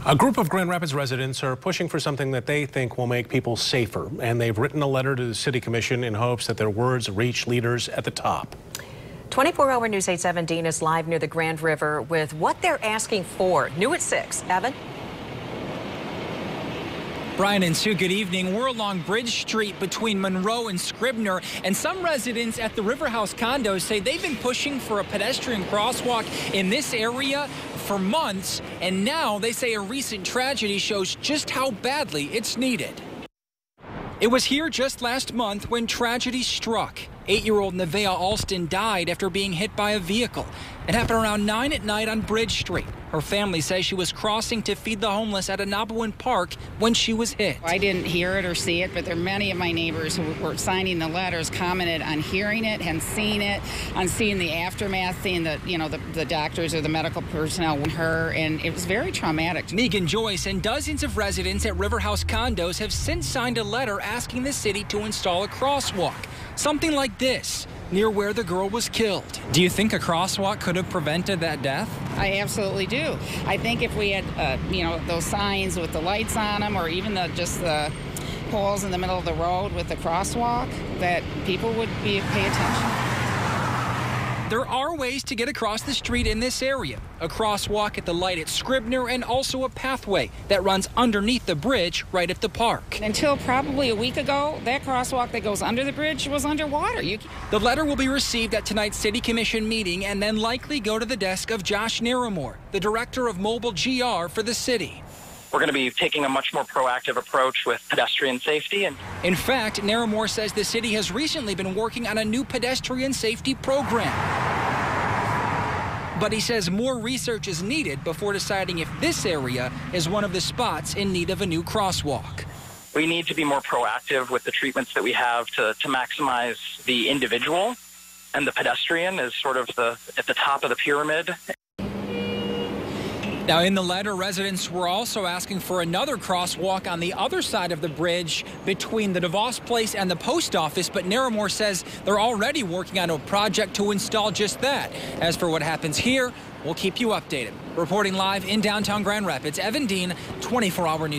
A group of Grand Rapids residents are pushing for something that they think will make people safer, and they've written a letter to the City Commission in hopes that their words reach leaders at the top. 24-hour News 8 7 Dean is live near the Grand River with what they're asking for. New at 6. Evan? Brian and Sue, good evening. We're along Bridge Street between Monroe and Scribner, and some residents at the River House condos say they've been pushing for a pedestrian crosswalk in this area for months, and now they say a recent tragedy shows just how badly it's needed. It was here just last month when tragedy struck. 8-year-old Nevaeh Alston died after being hit by a vehicle. It happened around 9 at night on Bridge Street. Her family says she was crossing to feed the homeless at Anabawan Park when she was hit. I didn't hear it or see it, but there are many of my neighbors who were signing the letters commented on hearing it and seeing it, on seeing the aftermath, seeing the doctors or the medical personnel with her, and it was very traumatic. Megan Joyce and dozens of residents at River House condos have since signed a letter asking the city to install a crosswalk, something like this, near where the girl was killed. Do you think a crosswalk could have prevented that death? I absolutely do. I think if we had, those signs with the lights on them, or even just the poles in the middle of the road with the crosswalk, that people would pay attention. There are ways to get across the street in this area. A crosswalk at the light at Scribner, and also a pathway that runs underneath the bridge right at the park. Until probably a week ago, that crosswalk that goes under the bridge was underwater. The letter will be received at tonight's City Commission meeting and then likely go to the desk of Josh Naramore, the director of Mobile GR for the city. We're going to be taking a much more proactive approach with pedestrian safety. In fact, Naramore says the city has recently been working on a new pedestrian safety program. But he says more research is needed before deciding if this area is one of the spots in need of a new crosswalk. We need to be more proactive with the treatments that we have to maximize the individual, and the pedestrian is sort of at the top of the pyramid. Now, in the letter, residents were also asking for another crosswalk on the other side of the bridge between the DeVos Place and the post office, but Naramore says they're already working on a project to install just that. As for what happens here, we'll keep you updated. Reporting live in downtown Grand Rapids, Evan Dean, 24-hour News.